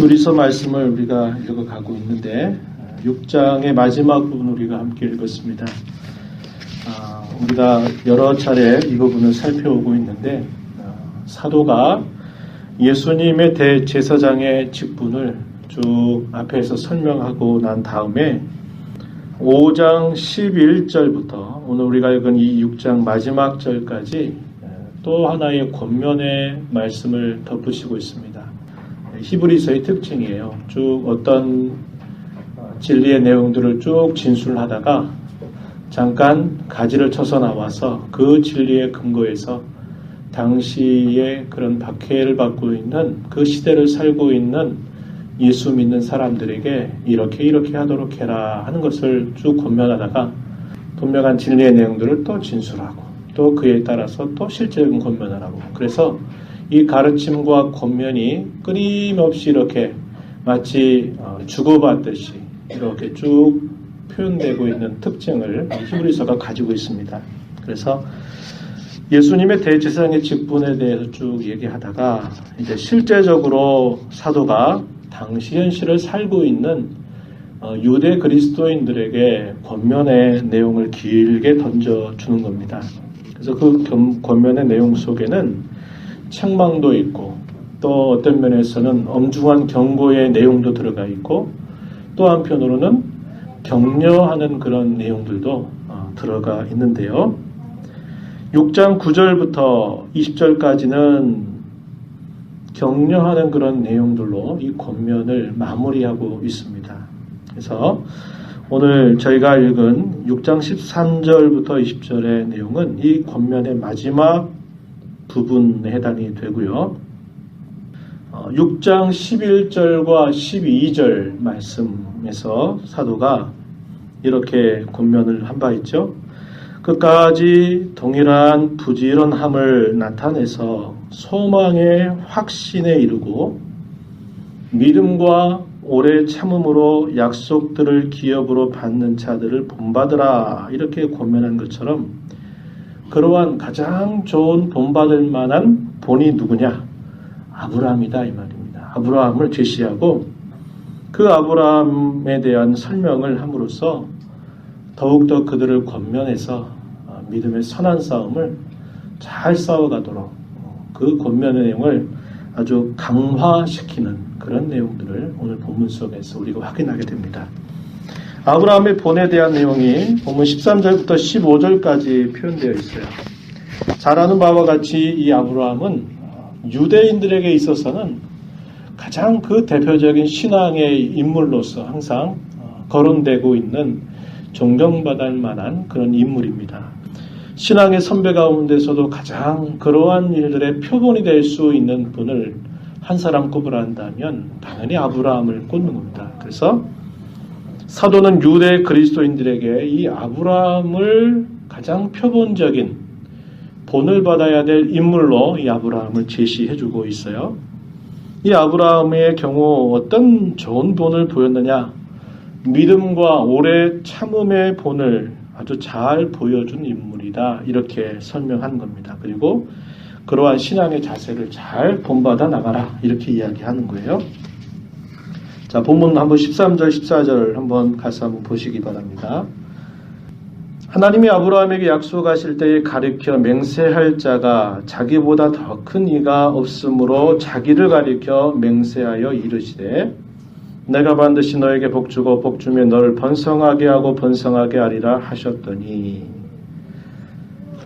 히브리서 말씀을 우리가 읽어가고 있는데 6장의 마지막 부분 우리가 함께 읽었습니다. 우리가 여러 차례 이 부분을 살펴오고 있는데 사도가 예수님의 대제사장의 직분을 쭉 앞에서 설명하고 난 다음에 5장 11절부터 오늘 우리가 읽은 이 6장 마지막 절까지 또 하나의 권면의 말씀을 덧붙이고 있습니다. 히브리서의 특징이에요. 쭉 어떤 진리의 내용들을 쭉 진술하다가 잠깐 가지를 쳐서 나와서 그 진리의 근거에서 당시에 그런 박해를 받고 있는 그 시대를 살고 있는 예수 믿는 사람들에게 이렇게 하도록 해라 하는 것을 쭉 권면하다가 분명한 진리의 내용들을 또 진술하고 또 그에 따라서 또 실제적인 권면을 하고, 그래서 이 가르침과 권면이 끊임없이 이렇게 마치 주고받듯이 이렇게 쭉 표현되고 있는 특징을 히브리서가 가지고 있습니다. 그래서 예수님의 대제사장의 직분에 대해서 쭉 얘기하다가 이제 실제적으로 사도가 당시 현실을 살고 있는 유대 그리스도인들에게 권면의 내용을 길게 던져주는 겁니다. 그래서 그 권면의 내용 속에는 책망도 있고 또 어떤 면에서는 엄중한 경고의 내용도 들어가 있고 또 한편으로는 격려하는 그런 내용들도 들어가 있는데요. 6장 9절부터 20절까지는 격려하는 그런 내용들로 이 권면을 마무리하고 있습니다. 그래서 오늘 저희가 읽은 6장 13절부터 20절의 내용은 이 권면의 마지막 부분에 해당이 되고요. 6장 11절과 12절 말씀에서 사도가 이렇게 권면을 한 바 있죠. 끝까지 동일한 부지런함을 나타내서 소망의 확신에 이르고 믿음과 오래 참음으로 약속들을 기업으로 받는 자들을 본받으라, 이렇게 권면한 것처럼 그러한 가장 좋은 본받을 만한 본이 누구냐? 아브라함이다 이 말입니다. 아브라함을 제시하고 그 아브라함에 대한 설명을 함으로써 더욱더 그들을 권면해서 믿음의 선한 싸움을 잘 싸워가도록 그 권면의 내용을 아주 강화시키는 그런 내용들을 오늘 본문 속에서 우리가 확인하게 됩니다. 아브라함의 본에 대한 내용이 본문 13절부터 15절까지 표현되어 있어요. 잘 아는 바와 같이 이 아브라함은 유대인들에게 있어서는 가장 그 대표적인 신앙의 인물로서 항상 거론되고 있는 존경받을 만한 그런 인물입니다. 신앙의 선배 가운데서도 가장 그러한 일들의 표본이 될 수 있는 분을 한 사람 꼽으라 한다면 당연히 아브라함을 꼽는 겁니다. 그래서 사도는 유대 그리스도인들에게 이 아브라함을 가장 표본적인 본을 받아야 될 인물로 이 아브라함을 제시해주고 있어요. 이 아브라함의 경우 어떤 좋은 본을 보였느냐? 믿음과 오래 참음의 본을 아주 잘 보여준 인물이다, 이렇게 설명한 겁니다. 그리고 그러한 신앙의 자세를 잘 본받아 나가라, 이렇게 이야기하는 거예요. 자, 본문 한번 13절 14절 한번 가서 한번 보시기 바랍니다. 하나님이 아브라함에게 약속하실 때에 가리켜 맹세할 자가 자기보다 더 큰 이가 없으므로 자기를 가리켜 맹세하여 이르시되 내가 반드시 너에게 복주고 복주며 너를 번성하게 하고 번성하게 하리라 하셨더니,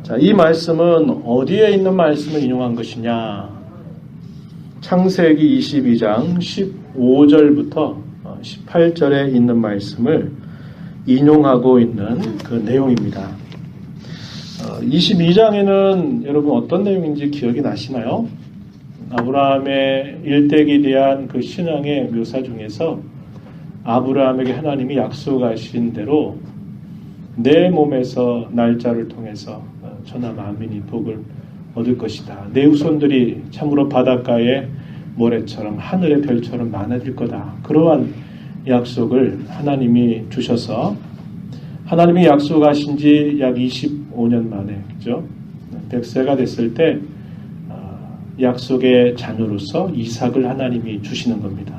자, 이 말씀은 어디에 있는 말씀을 인용한 것이냐? 창세기 22장 15절부터 18절에 있는 말씀을 인용하고 있는 그 내용입니다. 22장에는 여러분 어떤 내용인지 기억이 나시나요? 아브라함의 일대기에 대한 그 신앙의 묘사 중에서 아브라함에게 하나님이 약속하신 대로 내 몸에서 날짜를 통해서 천하 만민이 복을 얻을 것이다. 내 후손들이 참으로 바닷가의 모래처럼 하늘의 별처럼 많아질 거다. 그러한 약속을 하나님이 주셔서 하나님이 약속하신 지 약 25년 만에, 그죠? 100세가 됐을 때 약속의 자녀로서 이삭을 하나님이 주시는 겁니다.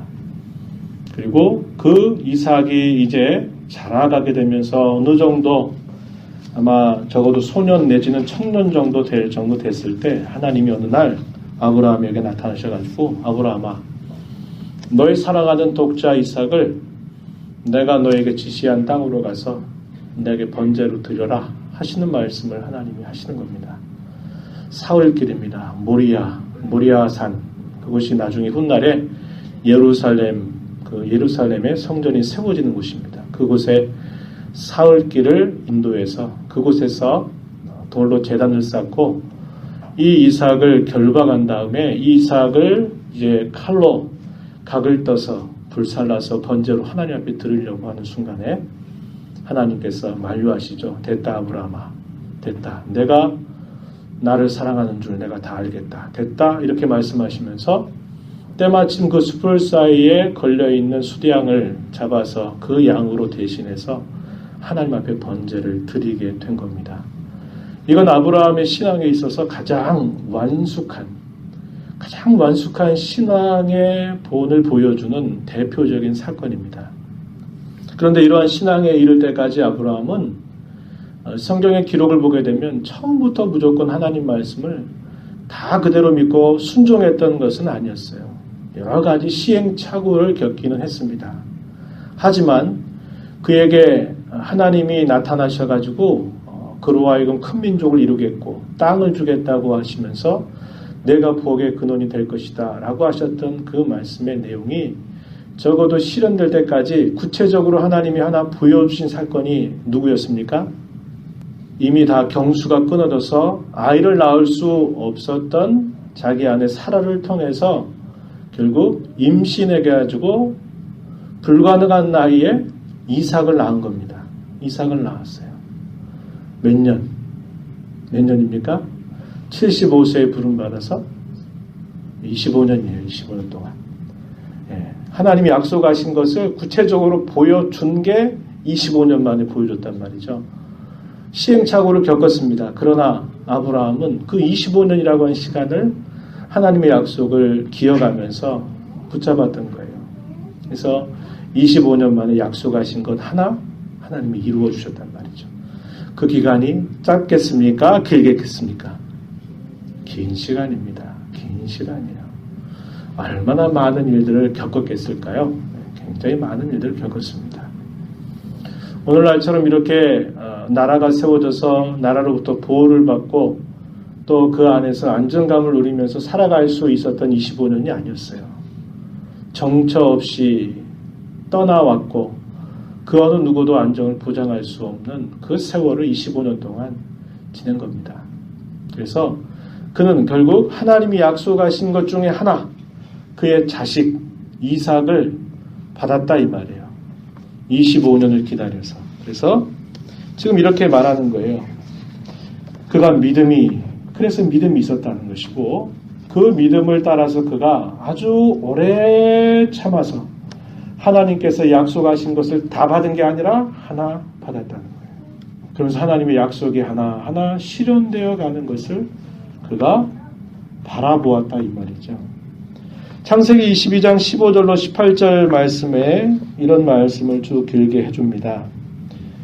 그리고 그 이삭이 이제 자라가게 되면서 어느 정도 아마 적어도 소년 내지는 청년 정도 될 정도 됐을 때 하나님이 어느 날 아브라함에게 나타나셔가지고 아브라함아 너의 사랑하는 독자 이삭을 내가 너에게 지시한 땅으로 가서 내게 번제로 드려라 하시는 말씀을 하나님이 하시는 겁니다. 사흘길입니다. 모리아산 그곳이 나중에 훗날에 예루살렘의 성전이 세워지는 곳입니다. 그곳에 사흘길을 인도해서 그곳에서 돌로 제단을 쌓고 이 이삭을 결박한 다음에 이 이삭을 이제 칼로 각을 떠서 불살라서 번제로 하나님 앞에 드리려고 하는 순간에 하나님께서 만류하시죠. 됐다 아브라함아, 됐다. 내가 나를 사랑하는 줄 내가 다 알겠다. 됐다 이렇게 말씀하시면서 때마침 그 숯불 사이에 걸려있는 수대양을 잡아서 그 양으로 대신해서 하나님 앞에 번제를 드리게 된 겁니다. 이건 아브라함의 신앙에 있어서 가장 완숙한 신앙의 본을 보여주는 대표적인 사건입니다. 그런데 이러한 신앙에 이를 때까지 아브라함은 성경의 기록을 보게 되면 처음부터 무조건 하나님 말씀을 다 그대로 믿고 순종했던 것은 아니었어요. 여러 가지 시행착오를 겪기는 했습니다. 하지만 그에게 하나님이 나타나셔가지고 그로 하여금 큰 민족을 이루겠고 땅을 주겠다고 하시면서 내가 복의 근원이 될 것이다 라고 하셨던 그 말씀의 내용이 적어도 실현될 때까지 구체적으로 하나님이 하나 보여주신 사건이 누구였습니까? 이미 다 경수가 끊어져서 아이를 낳을 수 없었던 자기 아내 사라를 통해서 결국 임신해가지고 불가능한 나이에 이삭을 낳은 겁니다. 이삭을 낳았어요. 몇 년입니까? 75세에 부름받아서 25년이에요. 25년 동안. 하나님이 약속하신 것을 구체적으로 보여준 게 25년 만에 보여줬단 말이죠. 시행착오를 겪었습니다. 그러나 아브라함은 그 25년이라고 하는 시간을 하나님의 약속을 기억하면서 붙잡았던 거예요. 그래서 25년 만에 약속하신 것 하나 하나님이 이루어 주셨단 말이죠. 그 기간이 짧겠습니까? 길겠습니까? 긴 시간입니다. 긴 시간이에요. 얼마나 많은 일들을 겪었겠을까요? 굉장히 많은 일들을 겪었습니다. 오늘날처럼 이렇게 나라가 세워져서 나라로부터 보호를 받고 또 그 안에서 안정감을 누리면서 살아갈 수 있었던 25년이 아니었어요. 정처 없이 떠나왔고 그 어느 누구도 안정을 보장할 수 없는 그 세월을 25년 동안 지낸 겁니다. 그래서 그는 결국 하나님이 약속하신 것 중에 하나, 그의 자식 이삭을 받았다 이 말이에요. 25년을 기다려서. 그래서 지금 이렇게 말하는 거예요. 그가 그래서 믿음이 있었다는 것이고 그 믿음을 따라서 그가 아주 오래 참아서 하나님께서 약속하신 것을 다 받은 게 아니라 하나 받았다는 거예요. 그러면서 하나님의 약속이 하나하나 실현되어 가는 것을 그가 바라보았다 이 말이죠. 창세기 22장 15절로 18절 말씀에 이런 말씀을 쭉 길게 해줍니다.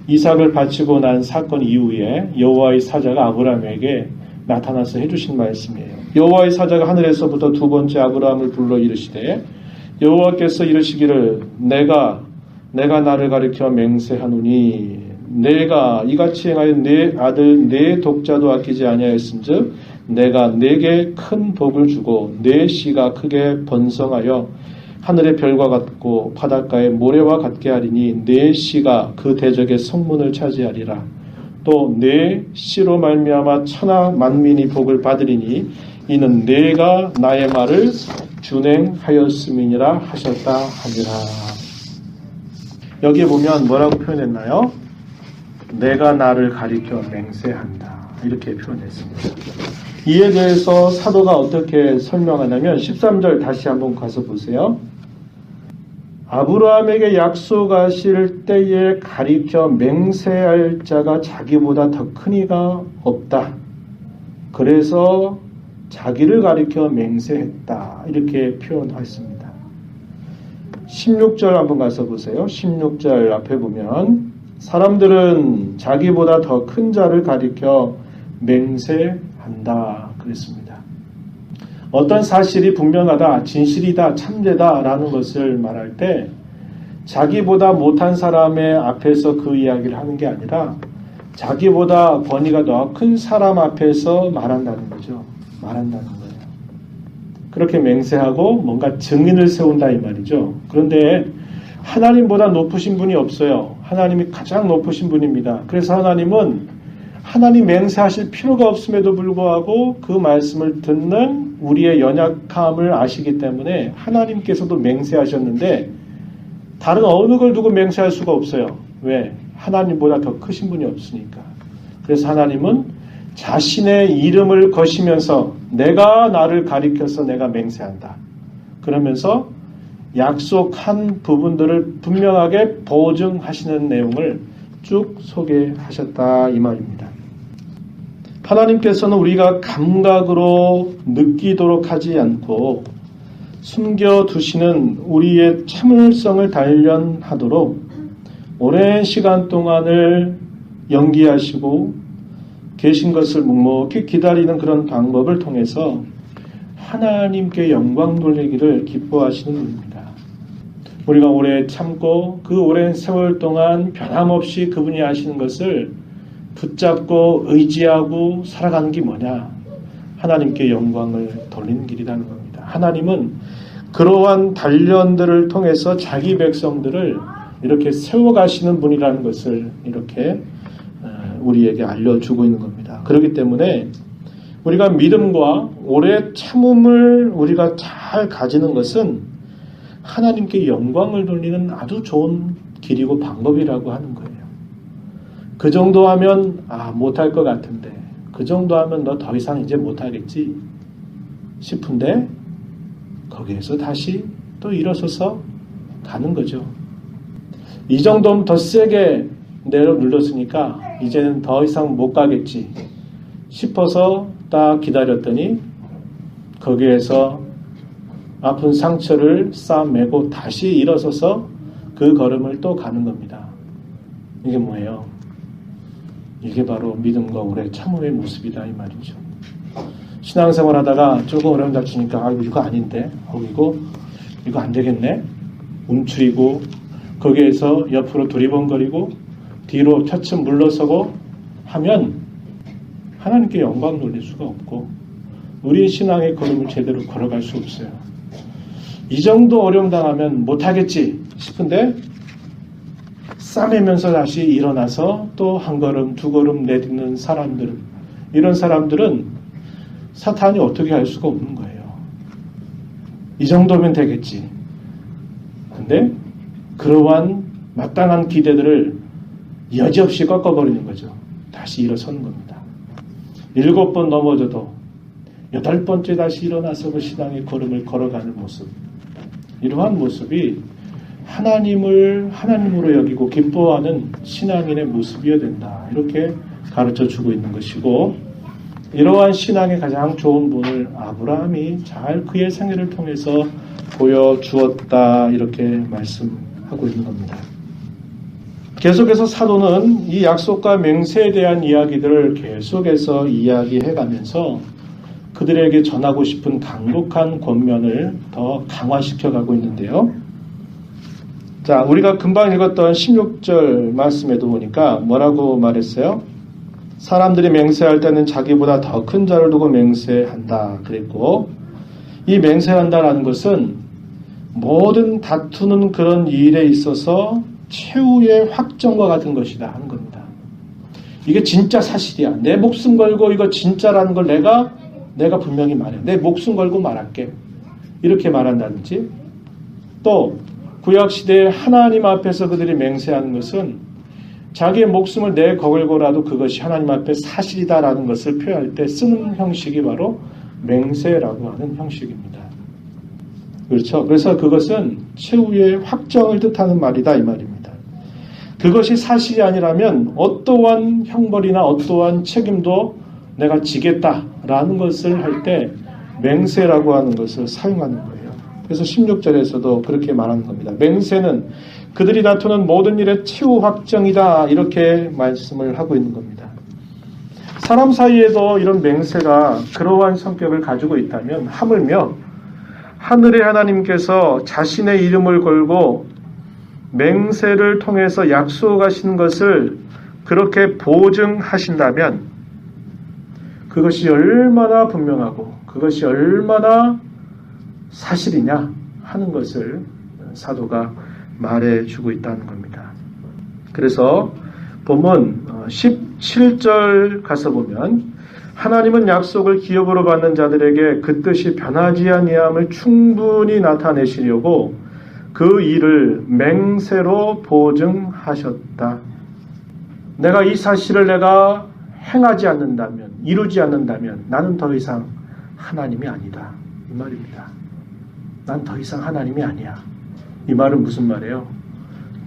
이삭을 바치고 난 사건 이후에 여호와의 사자가 아브라함에게 나타나서 해주신 말씀이에요. 여호와의 사자가 하늘에서부터 두 번째 아브라함을 불러 이르시되 여호와께서 이르시기를 내가 나를 가리켜 맹세하노니 내가 이같이 행하여 내 아들 내 독자도 아끼지 아니하였음즉 내가 내게 큰 복을 주고 내 씨가 크게 번성하여 하늘의 별과 같고 바닷가의 모래와 같게 하리니 내 씨가 그 대적의 성문을 차지하리라. 또 내 씨로 말미암아 천하 만민이 복을 받으리니 이는 내가 나의 말을 준행하였음이니라 하셨다 하니라. 여기에 보면 뭐라고 표현했나요? 내가 나를 가리켜 맹세한다. 이렇게 표현했습니다. 이에 대해서 사도가 어떻게 설명하냐면 13절 다시 한번 가서 보세요. 아브라함에게 약속하실 때에 가리켜 맹세할 자가 자기보다 더 큰 이가 없다. 그래서 자기를 가리켜 맹세했다. 이렇게 표현했습니다. 16절 한번 가서 보세요. 16절 앞에 보면 사람들은 자기보다 더 큰 자를 가리켜 맹세한다 그랬습니다. 어떤 사실이 분명하다, 진실이다, 참되다 라는 것을 말할 때 자기보다 못한 사람의 앞에서 그 이야기를 하는 게 아니라 자기보다 권위가 더 큰 사람 앞에서 말한다는 거죠. 말한다는 거예요. 그렇게 맹세하고 뭔가 증인을 세운다 이 말이죠. 그런데 하나님보다 높으신 분이 없어요. 하나님이 가장 높으신 분입니다. 그래서 하나님은 하나님 맹세하실 필요가 없음에도 불구하고 그 말씀을 듣는 우리의 연약함을 아시기 때문에 하나님께서도 맹세하셨는데 다른 어느 걸 두고 맹세할 수가 없어요. 왜? 하나님보다 더 크신 분이 없으니까. 그래서 하나님은 자신의 이름을 거시면서 내가 나를 가리켜서 내가 맹세한다. 그러면서 약속한 부분들을 분명하게 보증하시는 내용을 쭉 소개하셨다 이 말입니다. 하나님께서는 우리가 감각으로 느끼도록 하지 않고 숨겨두시는 우리의 참을성을 단련하도록 오랜 시간 동안을 연기하시고 계신 것을 묵묵히 기다리는 그런 방법을 통해서 하나님께 영광 돌리기를 기뻐하시는 분입니다. 우리가 오래 참고 그 오랜 세월 동안 변함없이 그분이 하시는 것을 붙잡고 의지하고 살아가는 게 뭐냐? 하나님께 영광을 돌리는 길이라는 겁니다. 하나님은 그러한 단련들을 통해서 자기 백성들을 이렇게 세워가시는 분이라는 것을 이렇게 우리에게 알려주고 있는 겁니다. 그렇기 때문에 우리가 믿음과 오래 참음을 우리가 잘 가지는 것은 하나님께 영광을 돌리는 아주 좋은 길이고 방법이라고 하는 거예요. 그 정도 하면 못할 것 같은데 그 정도 하면 너 더 이상 이제 못하겠지 싶은데 거기에서 다시 또 일어서서 가는 거죠. 이 정도면 더 세게 내려 눌렀으니까 이제는 더 이상 못 가겠지 싶어서 딱 기다렸더니 거기에서 아픈 상처를 싸매고 다시 일어서서 그 걸음을 또 가는 겁니다. 이게 뭐예요? 이게 바로 믿음과 오래 참음의 모습이다 이 말이죠. 신앙생활 하다가 조금 어려움 닥치니까 이거 아닌데 이거 안 되겠네 움츠리고 거기에서 옆으로 두리번거리고 뒤로 차츰 물러서고 하면 하나님께 영광 돌릴 수가 없고 우리의 신앙의 걸음을 제대로 걸어갈 수 없어요. 이 정도 어려움 당하면 못하겠지 싶은데 싸매면서 다시 일어나서 또 한 걸음 두 걸음 내딛는 사람들은 이런 사람들은 사탄이 어떻게 할 수가 없는 거예요. 이 정도면 되겠지. 근데 그러한 마땅한 기대들을 여지없이 꺾어버리는 거죠. 다시 일어서는 겁니다. 7번 넘어져도 8번째 다시 일어나서 그 신앙의 걸음을 걸어가는 모습. 이러한 모습이 하나님을 하나님으로 여기고 기뻐하는 신앙인의 모습이어야 된다. 이렇게 가르쳐 주고 있는 것이고 이러한 신앙의 가장 좋은 분을 아브라함이 잘 그의 생애를 통해서 보여주었다. 이렇게 말씀하고 있는 겁니다. 계속해서 사도는 이 약속과 맹세에 대한 이야기들을 계속해서 이야기해가면서 그들에게 전하고 싶은 강력한 권면을 더 강화시켜가고 있는데요. 자, 우리가 금방 읽었던 16절 말씀에도 보니까 뭐라고 말했어요? 사람들이 맹세할 때는 자기보다 더 큰 자를 두고 맹세한다 그랬고 이 맹세한다라는 것은 모든 다투는 그런 일에 있어서 최후의 확정과 같은 것이다 하는 겁니다. 이게 진짜 사실이야. 내 목숨 걸고 이거 진짜라는 걸 내가 분명히 말해. 내 목숨 걸고 말할게. 이렇게 말한다든지 또 구약시대에 하나님 앞에서 그들이 맹세하는 것은 자기의 목숨을 내걸고라도 그것이 하나님 앞에 사실이다라는 것을 표현할 때 쓰는 형식이 바로 맹세라고 하는 형식입니다. 그렇죠? 그래서 그것은 최후의 확정을 뜻하는 말이다 이 말입니다. 그것이 사실이 아니라면 어떠한 형벌이나 어떠한 책임도 내가 지겠다라는 것을 할 때 맹세라고 하는 것을 사용하는 거예요. 그래서 16절에서도 그렇게 말하는 겁니다. 맹세는 그들이 다투는 모든 일의 최후 확정이다. 이렇게 말씀을 하고 있는 겁니다. 사람 사이에도 이런 맹세가 그러한 성격을 가지고 있다면 하물며 하늘의 하나님께서 자신의 이름을 걸고 맹세를 통해서 약속하신 것을 그렇게 보증하신다면 그것이 얼마나 분명하고 그것이 얼마나 사실이냐 하는 것을 사도가 말해주고 있다는 겁니다. 그래서 본문 17절 가서 보면 하나님은 약속을 기업으로 받는 자들에게 그 뜻이 변하지 아니함을 충분히 나타내시려고 그 일을 맹세로 보증하셨다. 내가 이 사실을 내가 행하지 않는다면, 이루지 않는다면 나는 더 이상 하나님이 아니다. 이 말입니다. 난 더 이상 하나님이 아니야. 이 말은 무슨 말이에요?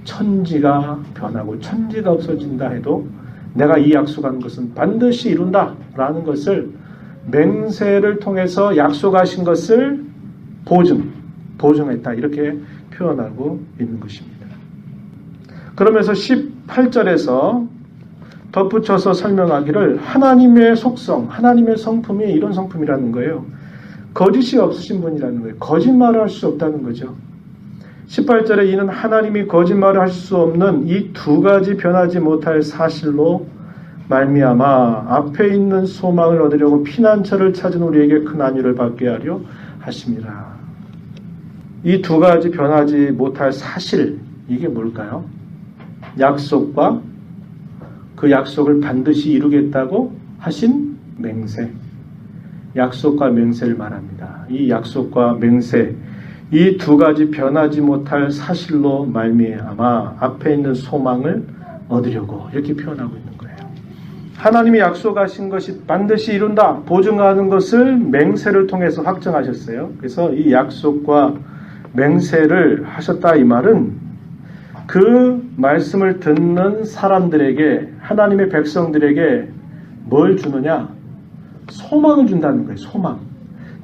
천지가 변하고 천지가 없어진다 해도 내가 이 약속한 것은 반드시 이룬다 라는 것을 맹세를 통해서 약속하신 것을 보증했다. 이렇게 표현하고 있는 것입니다. 그러면서 18절에서 덧붙여서 설명하기를 하나님의 속성, 하나님의 성품이 이런 성품이라는 거예요. 거짓이 없으신 분이라는 거예요. 거짓말을 할 수 없다는 거죠. 18절에 이는 하나님이 거짓말을 하실 수 없는 이 두 가지 변하지 못할 사실로 말미암아 앞에 있는 소망을 얻으려고 피난처를 찾은 우리에게 큰 안위를 받게 하려 하심이라. 이 두 가지 변하지 못할 사실, 이게 뭘까요? 약속과 그 약속을 반드시 이루겠다고 하신 맹세. 약속과 맹세를 말합니다. 이 약속과 맹세, 이 두 가지 변하지 못할 사실로 말미암아 앞에 있는 소망을 얻으려고 이렇게 표현하고 있는 거예요. 하나님이 약속하신 것이 반드시 이룬다, 보증하는 것을 맹세를 통해서 확정하셨어요. 그래서 이 약속과 맹세를 하셨다 이 말은 그 말씀을 듣는 사람들에게, 하나님의 백성들에게 뭘 주느냐? 소망을 준다는 거예요. 소망.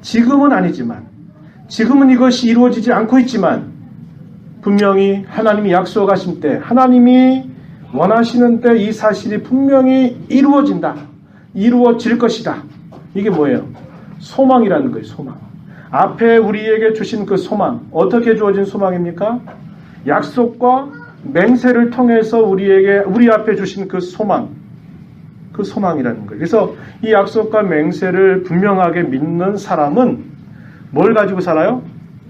지금은 아니지만, 지금은 이것이 이루어지지 않고 있지만 분명히 하나님이 약속하신 때, 하나님이 원하시는 때 이 사실이 분명히 이루어진다. 이루어질 것이다. 이게 뭐예요? 소망이라는 거예요. 소망. 앞에 우리에게 주신 그 소망. 어떻게 주어진 소망입니까? 약속과 맹세를 통해서 우리 앞에 주신 그 소망. 그 소망이라는 거예요. 그래서 이 약속과 맹세를 분명하게 믿는 사람은 뭘 가지고 살아요?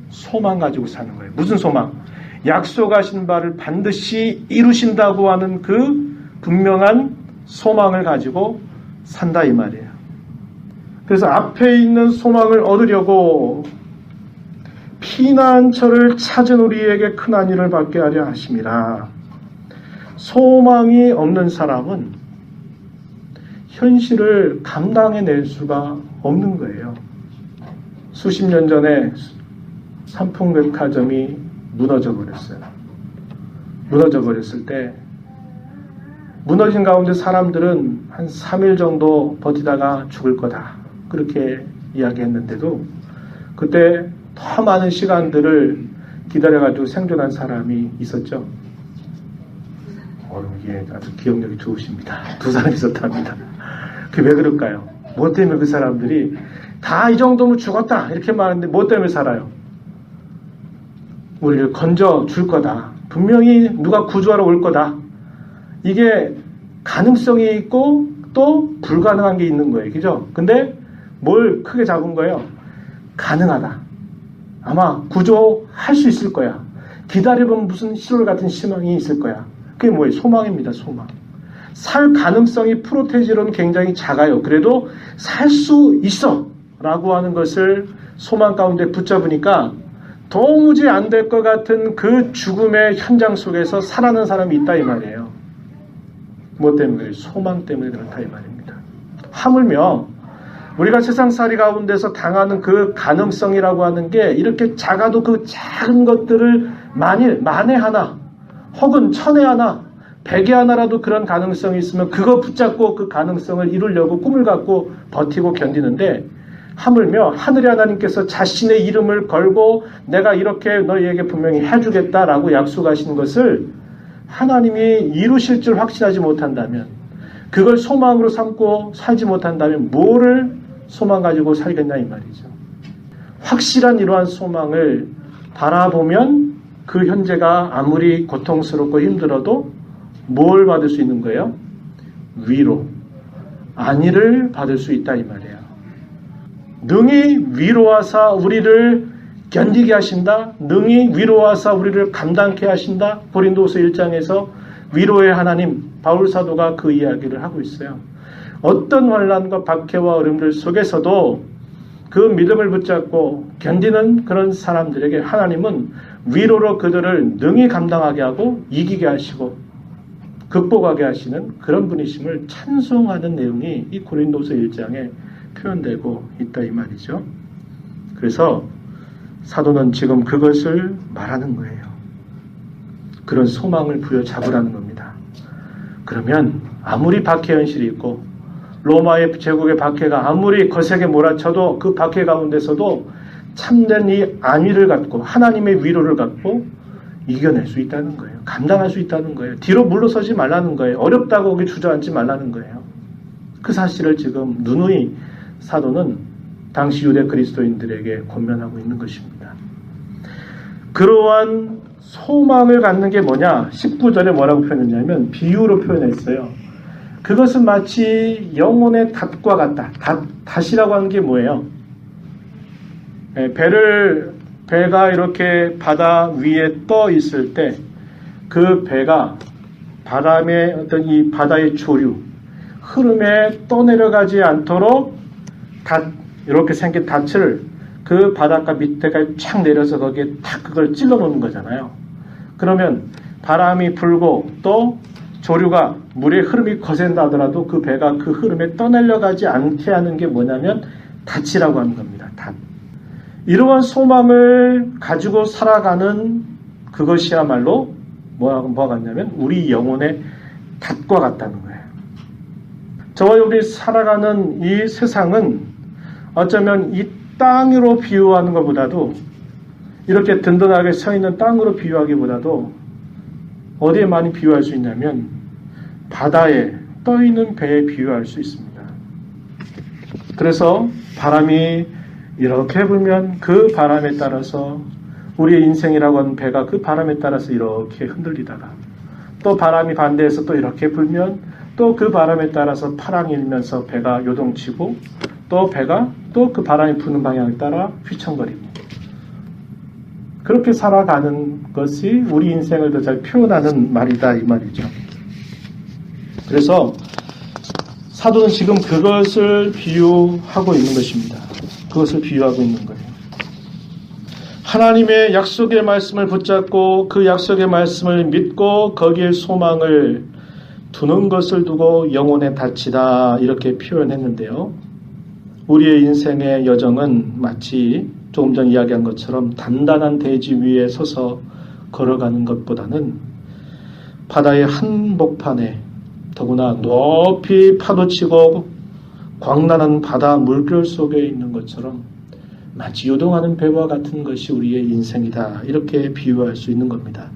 소망 가지고 사는 거예요. 무슨 소망? 약속하신 바를 반드시 이루신다고 하는 그 분명한 소망을 가지고 산다 이 말이에요. 그래서 앞에 있는 소망을 얻으려고 피난처를 찾은 우리에게 큰 안위를 받게 하려 하심이라. 소망이 없는 사람은 현실을 감당해낼 수가 없는 거예요. 수십 년 전에 삼풍백화점이 무너져 버렸어요. 무너져 버렸을 때 무너진 가운데 사람들은 한 3일 정도 버티다가 죽을 거다. 그렇게 이야기했는데도 그때 더 많은 시간들을 기다려가지고 생존한 사람이 있었죠. 이게 아주 기억력이 좋으십니다. 두 사람이 있었답니다. 그게 왜 그럴까요? 뭐 때문에 그 사람들이 다 이 정도면 죽었다 이렇게 말하는데 뭐 때문에 살아요? 우리를 건져 줄 거다. 분명히 누가 구조하러 올 거다. 이게 가능성이 있고 또 불가능한 게 있는 거예요. 그죠? 근데 뭘 크게 잡은 거예요? 가능하다. 아마 구조할 수 있을 거야. 기다려보면 무슨 시롤 같은 희망이 있을 거야. 그게 뭐예요? 소망입니다. 소망. 살 가능성이 프로테지로는 굉장히 작아요. 그래도 살 수 있어 라고 하는 것을 소망 가운데 붙잡으니까 도무지 안 될 것 같은 그 죽음의 현장 속에서 살아난 사람이 있다 이 말이에요. 뭐 때문에? 소망 때문에 그렇다 이 말입니다. 하물며 우리가 세상살이 가운데서 당하는 그 가능성이라고 하는 게 이렇게 작아도 그 작은 것들을 만에 하나 혹은 천에 하나 100에 하나라도 그런 가능성이 있으면 그거 붙잡고 그 가능성을 이루려고 꿈을 갖고 버티고 견디는데 하물며 하늘의 하나님께서 자신의 이름을 걸고 내가 이렇게 너희에게 분명히 해주겠다라고 약속하신 것을 하나님이 이루실 줄 확신하지 못한다면, 그걸 소망으로 삼고 살지 못한다면 뭐를 소망 가지고 살겠냐 이 말이죠. 확실한 이러한 소망을 바라보면 그 현재가 아무리 고통스럽고 힘들어도 뭘 받을 수 있는 거예요? 위로, 안위를 받을 수 있다 이 말이에요. 능히 위로하사 우리를 견디게 하신다. 능히 위로하사 우리를 감당케 하신다. 고린도후서 1장에서 위로의 하나님, 바울 사도가 그 이야기를 하고 있어요. 어떤 환난과 박해와 어려움들 속에서도 그 믿음을 붙잡고 견디는 그런 사람들에게 하나님은 위로로 그들을 능히 감당하게 하고 이기게 하시고 극복하게 하시는 그런 분이심을 찬송하는 내용이 이 고린도서 1장에 표현되고 있다 이 말이죠. 그래서 사도는 지금 그것을 말하는 거예요. 그런 소망을 부여잡으라는 겁니다. 그러면 아무리 박해 현실이 있고 로마의 제국의 박해가 아무리 거세게 몰아쳐도 그 박해 가운데서도 참된 이 안위를 갖고 하나님의 위로를 갖고 이겨낼 수 있다는 거예요. 감당할 수 있다는 거예요. 뒤로 물러서지 말라는 거예요. 어렵다고 거기 주저앉지 말라는 거예요. 그 사실을 지금 누누이 사도는 당시 유대 그리스도인들에게 권면하고 있는 것입니다. 그러한 소망을 갖는 게 뭐냐? 19절에 뭐라고 표현했냐면 비유로 표현했어요. 그것은 마치 영혼의 닷과 같다. 닷이라고 하는 게 뭐예요? 배가 이렇게 바다 위에 떠 있을 때 그 배가 바람의 어떤 이 바다의 조류, 흐름에 떠내려가지 않도록 이렇게 생긴 닷을 그 바닷가 밑에까지 촥 내려서 거기에 탁 그걸 찔러 놓는 거잖아요. 그러면 바람이 불고 또 조류가 물의 흐름이 거센다 하더라도 그 배가 그 흐름에 떠내려가지 않게 하는 게 뭐냐면 닷이라고 하는 겁니다. 닷. 이러한 소망을 가지고 살아가는 그것이야말로 뭐가 같냐면 우리 영혼의 닷과 같다는 거예요. 저와 여러분이 살아가는 이 세상은 어쩌면 이 땅으로 비유하는 것보다도 이렇게 든든하게 서 있는 땅으로 비유하기보다도 어디에 많이 비유할 수 있냐면 바다에 떠 있는 배에 비유할 수 있습니다. 그래서 바람이 이렇게 불면 그 바람에 따라서 우리의 인생이라고 하는 배가 그 바람에 따라서 이렇게 흔들리다가 또 바람이 반대해서 또 이렇게 불면 또 그 바람에 따라서 파랑이 일면서 배가 요동치고 또 배가 또 그 바람이 부는 방향에 따라 휘청거리고 그렇게 살아가는 것이 우리 인생을 더 잘 표현하는 말이다 이 말이죠. 그래서 사도는 지금 그것을 비유하고 있는 것입니다. 그것을 비유하고 있는 거예요. 하나님의 약속의 말씀을 붙잡고 그 약속의 말씀을 믿고 거기에 소망을 두는 것을 두고 영혼의 닷이다 이렇게 표현했는데요. 우리의 인생의 여정은 마치 조금 전 이야기한 것처럼 단단한 대지 위에 서서 걸어가는 것보다는 바다의 한복판에 더구나 높이 파도치고 광란한 바다 물결 속에 있는 것처럼 마치 요동하는 배와 같은 것이 우리의 인생이다. 이렇게 비유할 수 있는 겁니다.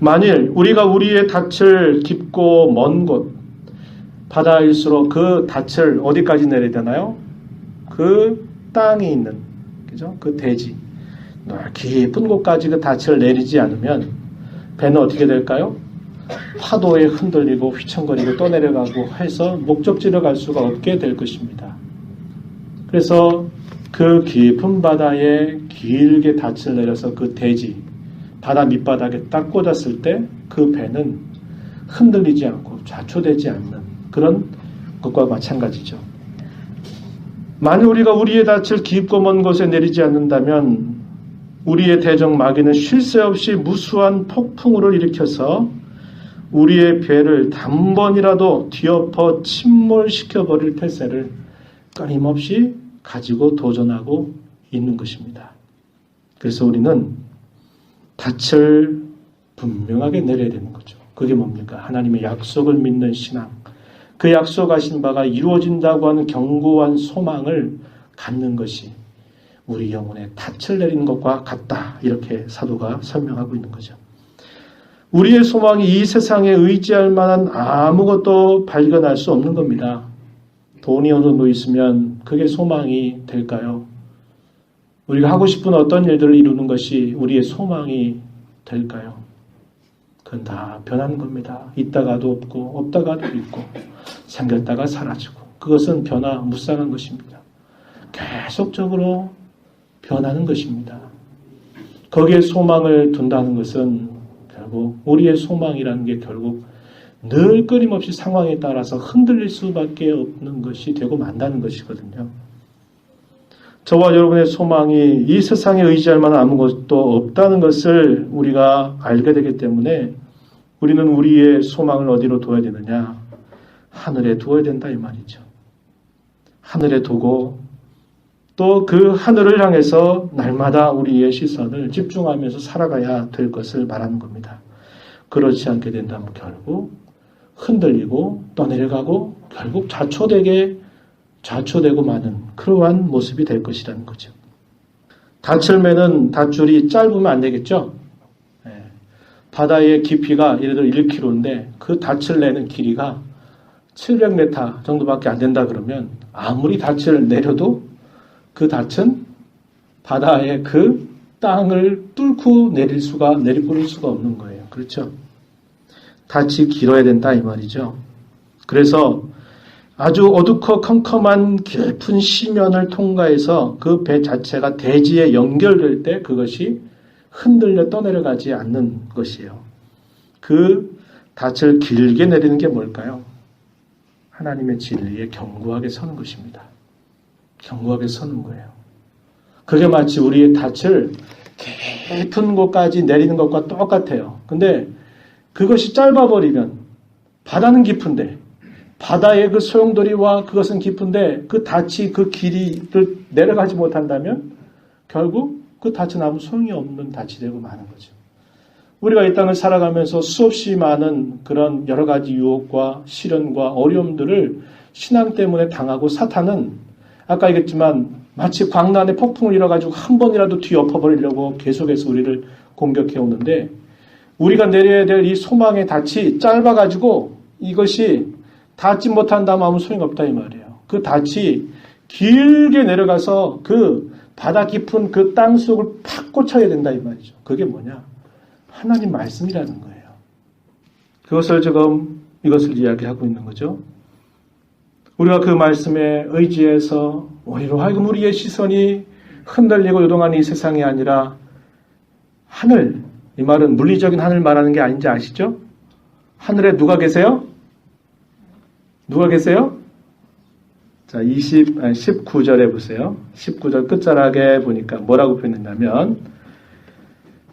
만일 우리가 우리의 닻을 깊고 먼 곳, 바다일수록 그 닻을 어디까지 내려야 되나요? 그 땅이 있는, 그죠? 그 대지, 깊은 곳까지 그 닻을 내리지 않으면 배는 어떻게 될까요? 파도에 흔들리고 휘청거리고 떠내려가고 해서 목적지로 갈 수가 없게 될 것입니다. 그래서 그 깊은 바다에 길게 닻을 내려서 그 대지, 바다 밑바닥에 딱 꽂았을 때 그 배는 흔들리지 않고 좌초되지 않는 그런 것과 마찬가지죠. 만일 우리가 우리의 닻을 깊고 먼 곳에 내리지 않는다면 우리의 대적 마귀는 쉴 새 없이 무수한 폭풍우를 일으켜서 우리의 배를 단번이라도 뒤엎어 침몰시켜버릴 태세를 끊임없이 가지고 도전하고 있는 것입니다. 그래서 우리는 닻을 분명하게 내려야 되는 거죠. 그게 뭡니까? 하나님의 약속을 믿는 신앙. 그 약속하신 바가 이루어진다고 하는 견고한 소망을 갖는 것이 우리 영혼에 닻을 내리는 것과 같다. 이렇게 사도가 설명하고 있는 거죠. 우리의 소망이 이 세상에 의지할 만한 아무것도 발견할 수 없는 겁니다. 돈이 어느 정도 있으면 그게 소망이 될까요? 우리가 하고 싶은 어떤 일들을 이루는 것이 우리의 소망이 될까요? 그건 다 변하는 겁니다. 있다가도 없고 없다가도 있고 생겼다가 사라지고 그것은 변화무쌍한 것입니다. 계속적으로 변하는 것입니다. 거기에 소망을 둔다는 것은 결국 우리의 소망이라는 게 결국 늘 끊임없이 상황에 따라서 흔들릴 수밖에 없는 것이 되고 만다는 것이거든요. 저와 여러분의 소망이 이 세상에 의지할 만한 아무것도 없다는 것을 우리가 알게 되기 때문에 우리는 우리의 소망을 어디로 둬야 되느냐? 하늘에 두어야 된다 이 말이죠. 하늘에 두고 또 그 하늘을 향해서 날마다 우리의 시선을 집중하면서 살아가야 될 것을 말하는 겁니다. 그렇지 않게 된다면 결국 흔들리고 떠내려가고 결국 좌초되고 마는 그러한 모습이 될 것이라는 거죠. 닻을 매는 밧줄이 짧으면 안 되겠죠? 바다의 깊이가 예를 들어 1km인데 그 닻을 내는 길이가 700m 정도밖에 안 된다 그러면 아무리 닻을 내려도 그 닻은 바다의 그 땅을 뚫고 내리뿌릴 수가 없는 거예요. 그렇죠? 닻이 길어야 된다 이 말이죠. 그래서 아주 어둡고 컴컴한 깊은 시면을 통과해서 그 배 자체가 대지에 연결될 때 그것이 흔들려 떠내려가지 않는 것이에요. 그 닻을 길게 내리는 게 뭘까요? 하나님의 진리에 견고하게 서는 것입니다. 견고하게 서는 거예요. 그게 마치 우리의 닻을 깊은 곳까지 내리는 것과 똑같아요. 근데 그것이 짧아버리면 바다는 깊은데 바다의 그 소용돌이와 그것은 깊은데 그 닻이 그 길이를 내려가지 못한다면 결국 그 닻은 아무 소용이 없는 닻이 되고 마는 거죠. 우리가 이 땅을 살아가면서 수없이 많은 그런 여러 가지 유혹과 시련과 어려움들을 신앙 때문에 당하고 사탄은 아까 얘기했지만 마치 광란의 폭풍을 일어가지고 한 번이라도 뒤엎어버리려고 계속해서 우리를 공격해 오는데 우리가 내려야 될 이 소망의 닻이 짧아가지고 이것이 닿지 못한다면 아무 소용이 없다 이 말이에요. 그 닻이 길게 내려가서 그 바다 깊은 그 땅 속을 팍 꽂혀야 된다 이 말이죠. 그게 뭐냐? 하나님 말씀이라는 거예요. 그것을 지금 이것을 이야기하고 있는 거죠. 우리가 그 말씀에 의지해서 우리로 하여금 우리의 시선이 흔들리고 요동하는 이 세상이 아니라 하늘, 이 말은 물리적인 하늘 말하는 게 아닌지 아시죠? 하늘에 누가 계세요? 누가 계세요? 자, 19절에 보세요. 19절 끝자락에 보니까 뭐라고 표현했냐면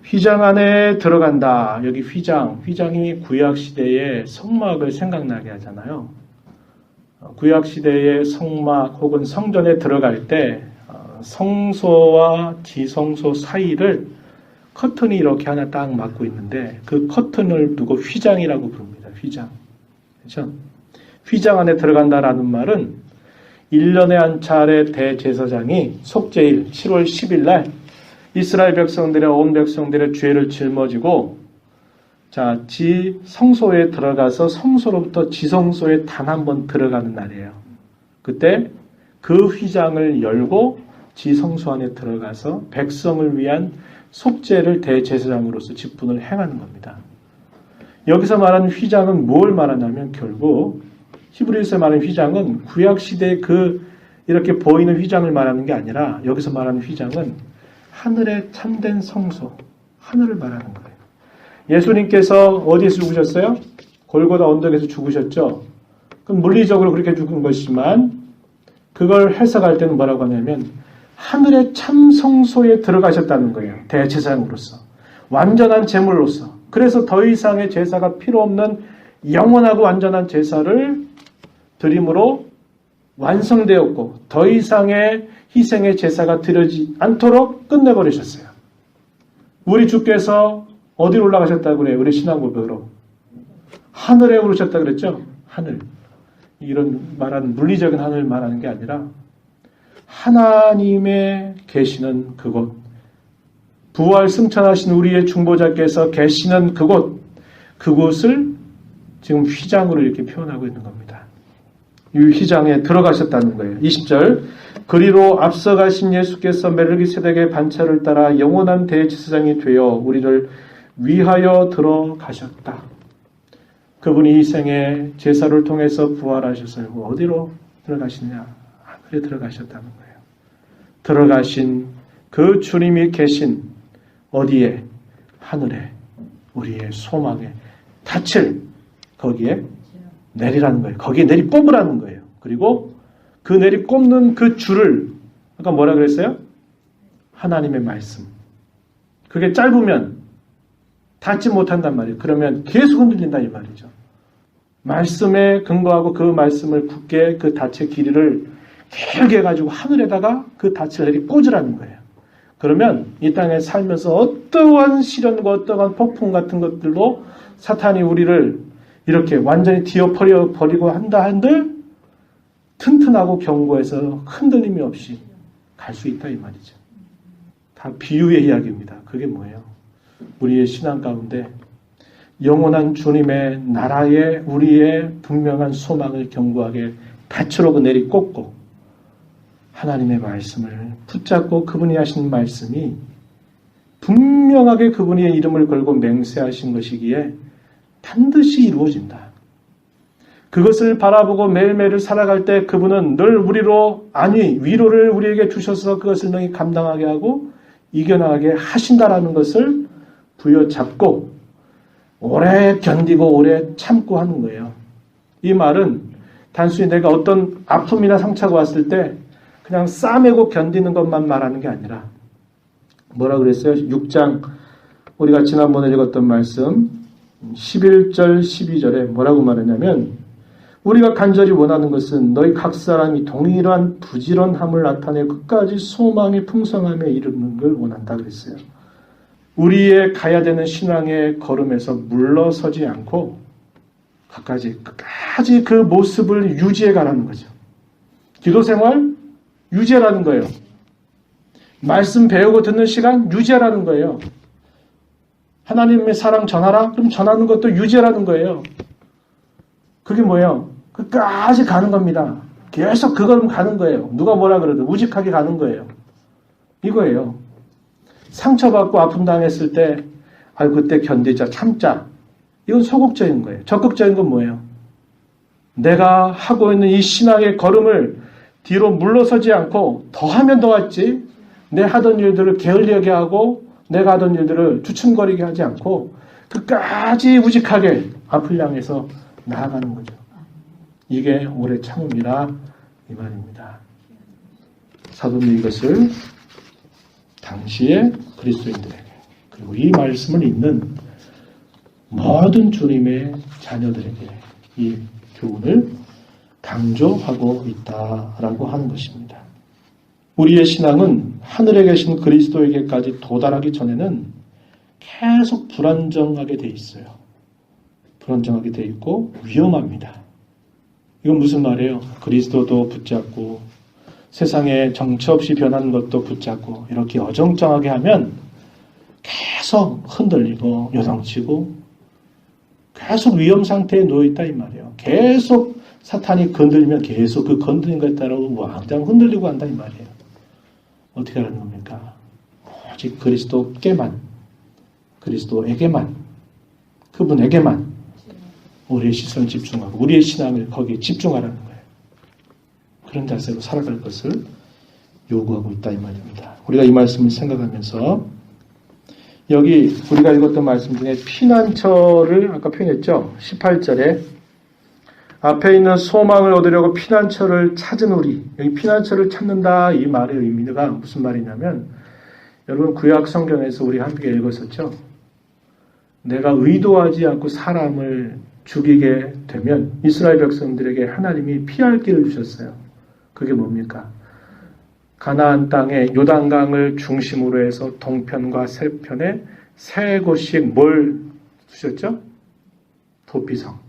휘장 안에 들어간다. 여기 휘장이 구약시대의 성막을 생각나게 하잖아요. 구약시대의 성막 혹은 성전에 들어갈 때 성소와 지성소 사이를 커튼이 이렇게 하나 딱 막고 있는데 그 커튼을 두고 휘장이라고 부릅니다. 휘장. 그렇죠? 휘장 안에 들어간다라는 말은 1년에 한 차례 대제사장이 속죄일 7월 10일 날 이스라엘 백성들의 온 백성들의 죄를 짊어지고 자, 성소에 들어가서 성소로부터 지성소에 단 한 번 들어가는 날이에요. 그때 그 휘장을 열고 지성소 안에 들어가서 백성을 위한 속죄를 대제사장으로서 직분을 행하는 겁니다. 여기서 말하는 휘장은 뭘 말하냐면 결국 히브리서에 말하는 휘장은 구약시대의 그 이렇게 보이는 휘장을 말하는 게 아니라 여기서 말하는 휘장은 하늘의 참된 성소, 하늘을 말하는 거예요. 예수님께서 어디에서 죽으셨어요? 골고다 언덕에서 죽으셨죠. 그럼 물리적으로 그렇게 죽은 것이지만 그걸 해석할 때는 뭐라고 하냐면 하늘의 참 성소에 들어가셨다는 거예요. 대제사장으로서. 완전한 제물로서. 그래서 더 이상의 제사가 필요 없는 영원하고 완전한 제사를 드림으로 완성되었고 더 이상의 희생의 제사가 드려지지 않도록 끝내버리셨어요. 우리 주께서 어디로 올라가셨다고 그래요? 우리 신앙 고백으로. 하늘에 오르셨다고 그랬죠? 하늘. 이런 말하는 물리적인 하늘 말하는 게 아니라 하나님의 계시는 그곳, 부활 승천하신 우리의 중보자께서 계시는 그곳을 지금 휘장으로 이렇게 표현하고 있는 겁니다. 이 휘장에 들어가셨다는 거예요. 20절, 그리로 앞서가신 예수께서 멜기세덱의 반차를 따라 영원한 대제사장이 되어 우리를 위하여 들어가셨다. 그분이 이 생에 제사를 통해서 부활하셨어요. 어디로 들어가시냐? 하늘에 들어가셨다는 거예요. 들어가신 그 주님이 계신 어디에? 하늘에, 우리의 소망에 닻을 거기에 내리라는 거예요. 거기에 내리 뽑으라는 거예요. 그리고 그 내리 꼽는 그 줄을 아까 뭐라 그랬어요? 하나님의 말씀. 그게 짧으면 닿지 못한단 말이에요. 그러면 계속 흔들린다 이 말이죠. 말씀에 근거하고 그 말씀을 굳게 그 닻의 길이를 길게 해가지고 하늘에다가 그 닻을 내리 꽂으라는 거예요. 그러면 이 땅에 살면서 어떠한 시련과 어떠한 폭풍 같은 것들도 사탄이 우리를 이렇게 완전히 뒤엎어버리고 한다 한들 튼튼하고 견고해서 흔들림이 없이 갈 수 있다 이 말이죠. 다 비유의 이야기입니다. 그게 뭐예요? 우리의 신앙 가운데 영원한 주님의 나라에 우리의 분명한 소망을 견고하게 닻으로 내리 꽂고 하나님의 말씀을 붙잡고 그분이 하신 말씀이 분명하게 그분의 이름을 걸고 맹세하신 것이기에 반드시 이루어진다. 그것을 바라보고 매일매일 살아갈 때 그분은 늘 위로를 우리에게 주셔서 그것을 능히 감당하게 하고 이겨나가게 하신다라는 것을 부여잡고 오래 견디고 오래 참고 하는 거예요. 이 말은 단순히 내가 어떤 아픔이나 상처가 왔을 때 그냥 싸매고 견디는 것만 말하는 게 아니라 뭐라 그랬어요? 6장 우리가 지난번에 읽었던 말씀 11절 12절에 뭐라고 말했냐면 우리가 간절히 원하는 것은 너희 각 사람이 동일한 부지런함을 나타내 끝까지 소망의 풍성함에 이르는 걸 원한다 그랬어요. 우리의 가야 되는 신앙의 걸음에서 물러서지 않고 끝까지 그 모습을 유지해 가라는 거죠. 기도 생활 유지하라는 거예요. 말씀 배우고 듣는 시간 유지하라는 거예요. 하나님의 사랑 전하라? 그럼 전하는 것도 유지하라는 거예요. 그게 뭐예요? 끝까지 가는 겁니다. 계속 그걸 가는 거예요. 누가 뭐라 그래도 우직하게 가는 거예요. 이거예요. 상처받고 아픔 당했을 때 그때 견디자, 참자. 이건 소극적인 거예요. 적극적인 건 뭐예요? 내가 하고 있는 이 신앙의 걸음을 뒤로 물러서지 않고 더하면 더했지 내 하던 일들을 게을리하게 하고 내가 하던 일들을 주춤거리게 하지 않고 끝까지 우직하게 앞을 향해서 나아가는 거죠. 이게 오래 참음이라 이 말입니다. 사도는 이것을 당시의 그리스도인들에게 그리고 이 말씀을 읽는 모든 주님의 자녀들에게 이 교훈을 강조하고 있다라고 하는 것입니다. 우리의 신앙은 하늘에 계신 그리스도에게까지 도달하기 전에는 계속 불안정하게 돼 있어요. 불안정하게 돼 있고 위험합니다. 이건 무슨 말이에요? 그리스도도 붙잡고 세상에 정처 없이 변하는 것도 붙잡고 이렇게 어정쩡하게 하면 계속 흔들리고 요동치고 계속 위험 상태에 놓여있다 이 말이에요. 계속 사탄이 건들면 계속 그 건드린 것에 따라 왕장 흔들리고 한다 이 말이에요. 어떻게 하는 겁니까? 오직 그리스도에게만 그분에게만 우리의 시선을 집중하고 우리의 신앙을 거기에 집중하라는 거예요. 그런 자세로 살아갈 것을 요구하고 있다 이 말입니다. 우리가 이 말씀을 생각하면서 여기 우리가 읽었던 말씀 중에 피난처를 아까 표현했죠. 18절에 앞에 있는 소망을 얻으려고 피난처를 찾은 우리, 여기 피난처를 찾는다 이 말의 의미가 무슨 말이냐면 여러분 구약 성경에서 우리 함께 읽었었죠. 내가 의도하지 않고 사람을 죽이게 되면 이스라엘 백성들에게 하나님이 피할 길을 주셨어요. 그게 뭡니까? 가나안 땅에 요단강을 중심으로 해서 동편과 서편에 세 곳씩 뭘 주셨죠? 도피성.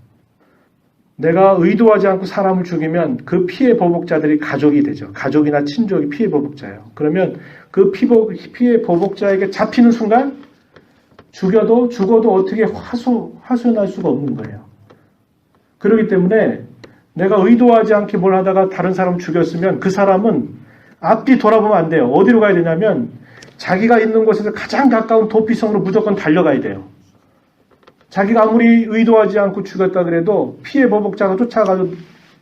내가 의도하지 않고 사람을 죽이면 그 피해 보복자들이 가족이 되죠. 가족이나 친족이 피해 보복자예요. 그러면 그 피해 보복자에게 잡히는 순간 죽어도 어떻게 하소연할 수가 없는 거예요. 그렇기 때문에 내가 의도하지 않게 뭘 하다가 다른 사람을 죽였으면 그 사람은 앞뒤 돌아보면 안 돼요. 어디로 가야 되냐면 자기가 있는 곳에서 가장 가까운 도피성으로 무조건 달려가야 돼요. 자기가 아무리 의도하지 않고 죽였다 그래도 피해 보복자가 쫓아가서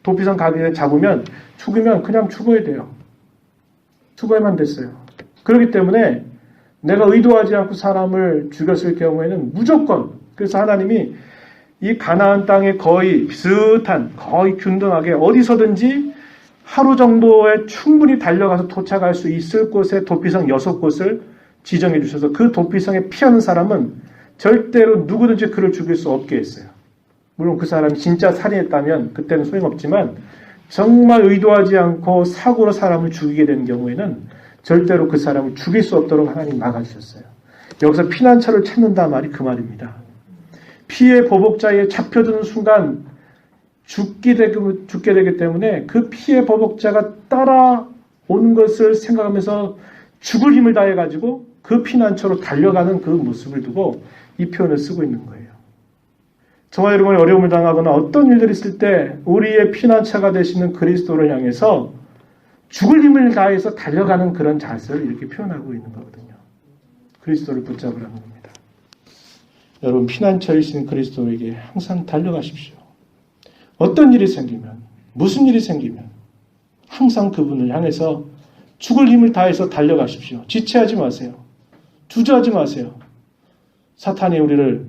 도피성 가기 전에 잡으면 죽으면 그냥 죽어야 돼요. 죽어야만 됐어요. 그렇기 때문에 내가 의도하지 않고 사람을 죽였을 경우에는 무조건, 그래서 하나님이 이 가나안 땅에 거의 비슷한, 거의 균등하게 어디서든지 하루 정도에 충분히 달려가서 도착할 수 있을 곳에 도피성 6곳을 지정해 주셔서 그 도피성에 피하는 사람은 절대로 누구든지 그를 죽일 수 없게 했어요. 물론 그 사람이 진짜 살인했다면 그때는 소용없지만 정말 의도하지 않고 사고로 사람을 죽이게 된 경우에는 절대로 그 사람을 죽일 수 없도록 하나님 막아주셨어요. 여기서 피난처를 찾는다 말이 그 말입니다. 피해 보복자에 잡혀드는 순간 죽게 되기 때문에 그 피해 보복자가 따라오는 것을 생각하면서 죽을 힘을 다해가지고 그 피난처로 달려가는 그 모습을 두고 이 표현을 쓰고 있는 거예요. 저와 여러분이 어려움을 당하거나 어떤 일들이 있을 때 우리의 피난처가 되시는 그리스도를 향해서 죽을 힘을 다해서 달려가는 그런 자세를 이렇게 표현하고 있는 거거든요. 그리스도를 붙잡으라는 겁니다. 여러분, 피난처이신 그리스도에게 항상 달려가십시오. 어떤 일이 생기면, 무슨 일이 생기면 항상 그분을 향해서 죽을 힘을 다해서 달려가십시오. 지체하지 마세요. 주저하지 마세요. 사탄이 우리를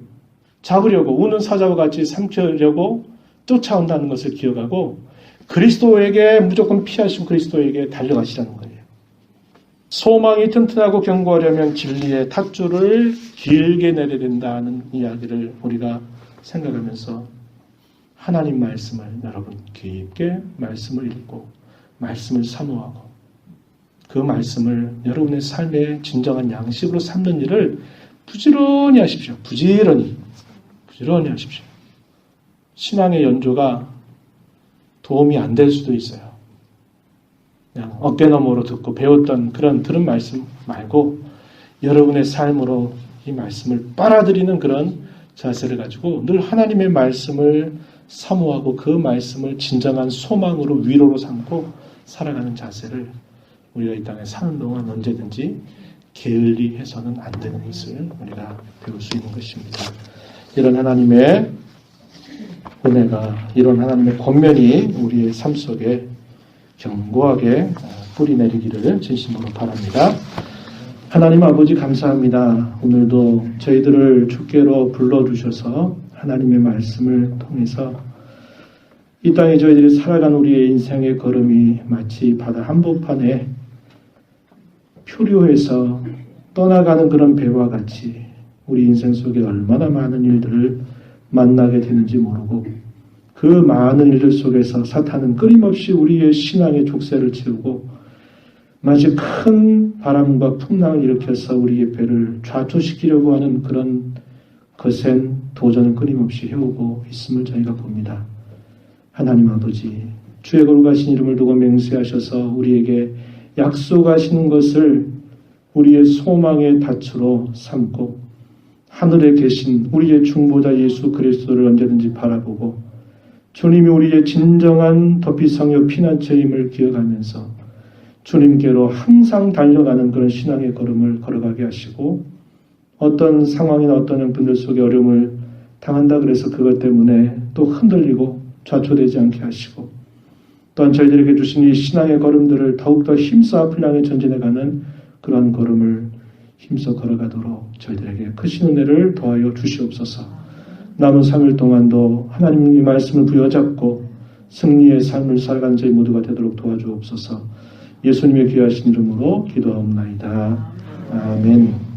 잡으려고, 우는 사자와 같이 삼키려고 쫓아온다는 것을 기억하고 그리스도에게, 무조건 피하신 그리스도에게 달려가시라는 거예요. 소망이 튼튼하고 견고하려면 진리의 탯줄을 길게 내려야 된다는 이야기를 우리가 생각하면서 하나님 말씀을 여러분 깊게 말씀을 읽고 말씀을 사모하고 그 말씀을 여러분의 삶의 진정한 양식으로 삼는 일을 부지런히 하십시오. 부지런히 하십시오. 신앙의 연조가 도움이 안 될 수도 있어요. 그냥 어깨너머로 듣고 배웠던 그런 들은 말씀 말고 여러분의 삶으로 이 말씀을 빨아들이는 그런 자세를 가지고 늘 하나님의 말씀을 사모하고 그 말씀을 진정한 소망으로 위로로 삼고 살아가는 자세를 우리가 이 땅에 사는 동안 언제든지 게을리 해서는 안 되는 것을 우리가 배울 수 있는 것입니다. 이런 하나님의 은혜가, 이런 하나님의 권면이 우리의 삶 속에 견고하게 뿌리 내리기를 진심으로 바랍니다. 하나님 아버지 감사합니다. 오늘도 저희들을 주께로 불러주셔서 하나님의 말씀을 통해서 이 땅에 저희들이 살아가는 우리의 인생의 걸음이 마치 바다 한복판에 표류해서 떠나가는 그런 배와 같이 우리 인생 속에 얼마나 많은 일들을 만나게 되는지 모르고 그 많은 일들 속에서 사탄은 끊임없이 우리의 신앙의 족쇄를 채우고 마치 큰 바람과 풍랑을 일으켜서 우리의 배를 좌초시키려고 하는 그런 거센 도전을 끊임없이 해오고 있음을 저희가 봅니다. 하나님 아버지, 주의 거룩하신 이름을 두고 맹세하셔서 우리에게 약속하시는 것을 우리의 소망의 닻으로 삼고 하늘에 계신 우리의 중보자 예수 그리스도를 언제든지 바라보고 주님이 우리의 진정한 도피성역 피난처임을 기억하면서 주님께로 항상 달려가는 그런 신앙의 걸음을 걸어가게 하시고 어떤 상황이나 어떤 형편들 속에 어려움을 당한다 그래서 그것 때문에 또 흔들리고 좌초되지 않게 하시고 또한 저희들에게 주신 이 신앙의 걸음들을 더욱더 힘써 앞을 향해 전진해가는 그러한 걸음을 힘써 걸어가도록 저희들에게 크신 은혜를 더하여 주시옵소서. 남은 3일 동안도 하나님의 말씀을 부여잡고 승리의 삶을 살아가는 저희 모두가 되도록 도와주옵소서. 예수님의 귀하신 이름으로 기도하옵나이다. 아멘.